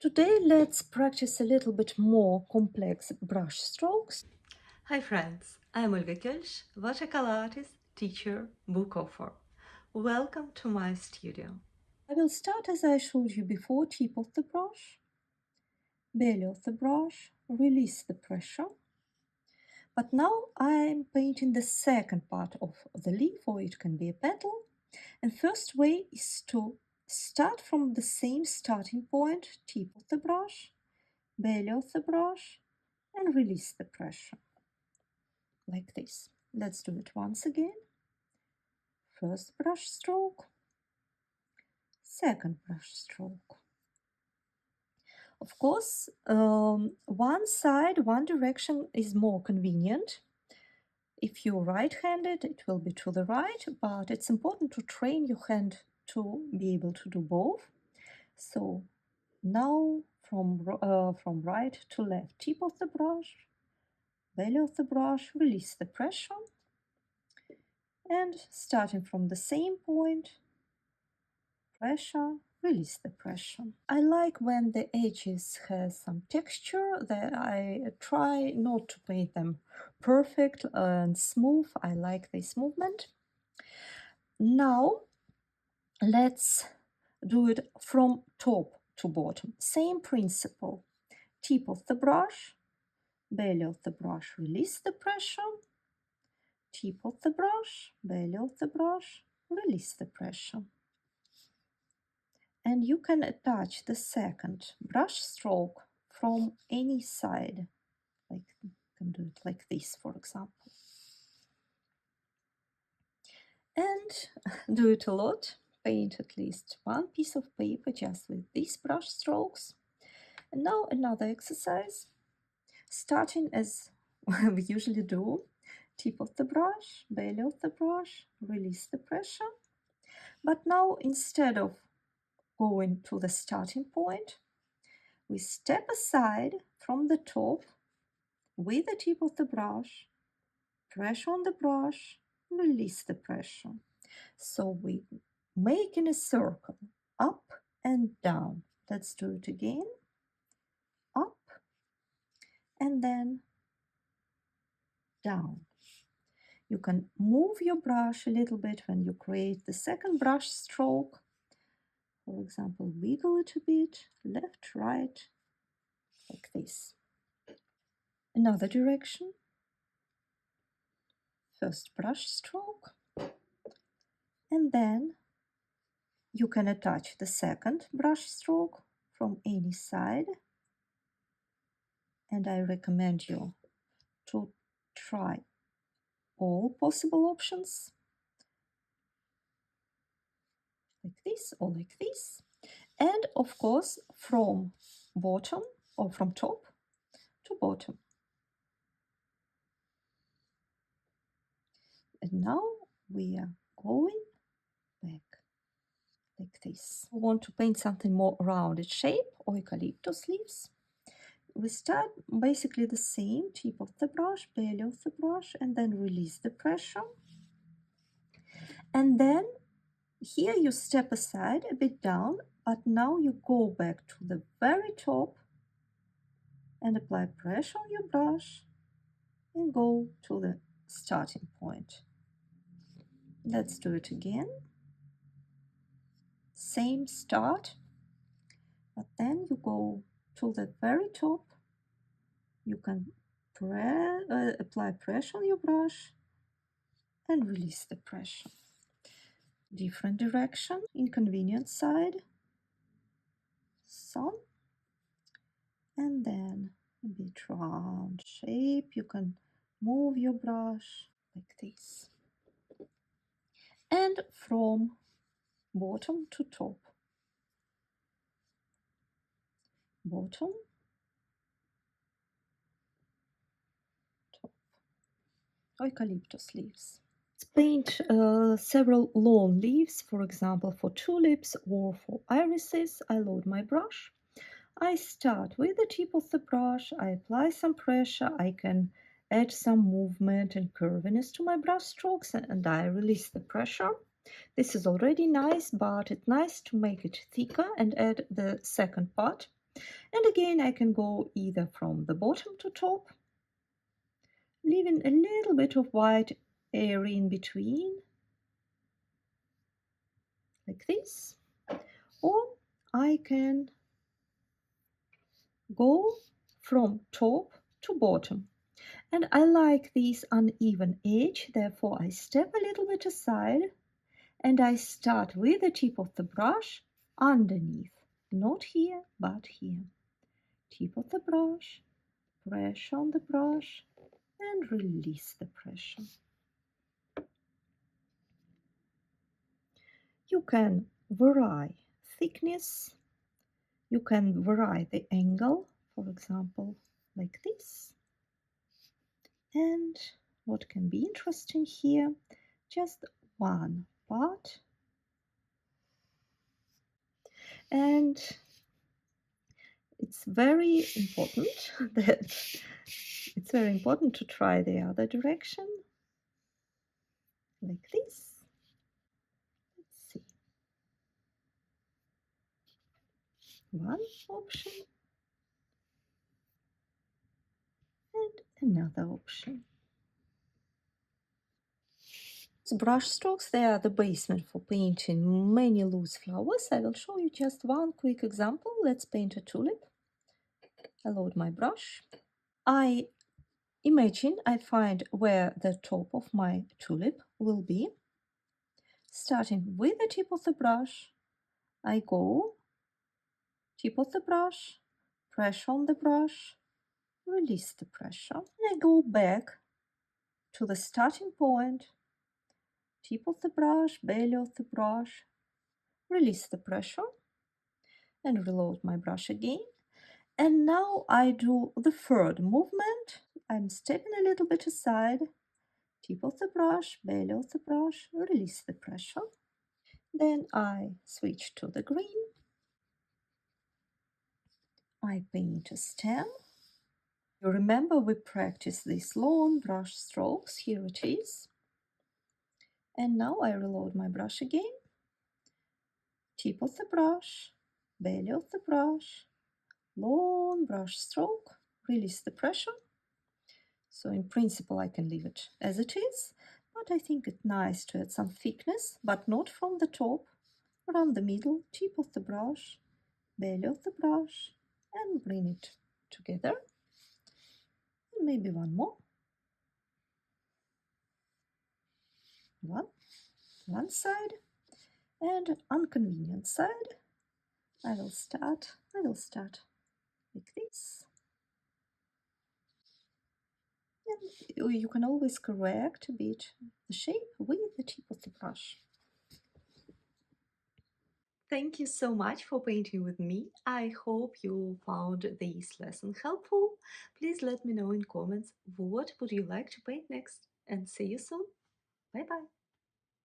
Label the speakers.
Speaker 1: Today let's practice a little bit more complex brush strokes.
Speaker 2: Hi friends, I'm Olga Koelsch, watercolor artist, teacher, book author. Welcome to my studio.
Speaker 1: I will start as I showed you before, tip of the brush, belly of the brush, release the pressure. But now I'm painting the second part of the leaf, or it can be a petal. And first way is to start from the same starting point, tip of the brush, belly of the brush, and release the pressure, like this. Let's do it once again. First brush stroke, second brush stroke. Of course, one side, one direction is more convenient. If you're right-handed, it will be to the right, but it's important to train your hand to be able to do both. So now from right to left, tip of the brush, belly of the brush, release the pressure. And starting from the same point, pressure, release the pressure. I like when the edges have some texture, that I try not to paint them perfect and smooth. I like this movement. Now let's do it from top to bottom. Same principle. Tip of the brush, belly of the brush, release the pressure. Tip of the brush, belly of the brush, release the pressure. And you can attach the second brush stroke from any side. Like you can do it like this, for example. And do it a lot. Paint at least one piece of paper just with these brush strokes. And now another exercise. Starting as we usually do, tip of the brush, belly of the brush, release the pressure. But now instead of going to the starting point, we step aside from the top with the tip of the brush, pressure on the brush, release the pressure. So we make in a circle, up and down. Let's do it again. Up and then down. You can move your brush a little bit when you create the second brush stroke. For example, wiggle it a bit, left, right, like this. Another direction. First brush stroke. And then you can attach the second brush stroke from any side. And I recommend you to try all possible options, like this or like this. And of course, from bottom or from top to bottom. And now we are going back like this. We want to paint something more rounded shape or eucalyptus leaves. We start basically the same, tip of the brush, belly of the brush, and then release the pressure. And then here you step aside a bit down, but now you go back to the very top and apply pressure on your brush and go to the starting point. Let's do it again. Same start, but then you go to the very top. You can apply pressure on your brush and release the pressure. Different direction, inconvenient side, some, and then a bit round shape. You can move your brush like this. And from bottom to top. Bottom, top. Eucalyptus leaves. Let's paint several long leaves, for example, for tulips or for irises. I load my brush. I start with the tip of the brush. I apply some pressure. I can add some movement and curviness to my brush strokes, and I release the pressure. This is already nice, but it's nice to make it thicker and add the second part. And again, I can go either from the bottom to top, leaving a little bit of white area in between, like this. Or I can go from top to bottom. And I like this uneven edge, therefore I step a little bit aside and I start with the tip of the brush underneath, not here, but here. Tip of the brush, pressure on the brush, and release the pressure. You can vary thickness, you can vary the angle, for example, like this. And what can be interesting here, just one part. And it's very important to try the other direction, like this. Let's see. One option and another option. So brush strokes, they are the basement for painting many loose flowers. I will show you just one quick example. Let's paint a tulip. I load my brush. I imagine I find where the top of my tulip will be. Starting with the tip of the brush, I go tip of the brush, pressure on the brush, release the pressure, and I go back to the starting point, tip of the brush, belly of the brush, release the pressure, and reload my brush again. And now I do the third movement. I'm stepping a little bit aside, tip of the brush, belly of the brush, release the pressure. Then I switch to the green. I paint a stem. You remember we practiced these long brush strokes. Here it is. And now I reload my brush again. Tip of the brush, belly of the brush, long brush stroke, release the pressure. So in principle I can leave it as it is, but I think it's nice to add some thickness, but not from the top, around the middle, tip of the brush, belly of the brush, and bring it together. And maybe one more. One side and inconvenient side. I will start like this. And you can always correct a bit the shape with the tip of the brush.
Speaker 2: Thank you so much for painting with me. I hope you found this lesson helpful. Please let me know in comments what would you like to paint next, and see you soon. Bye bye.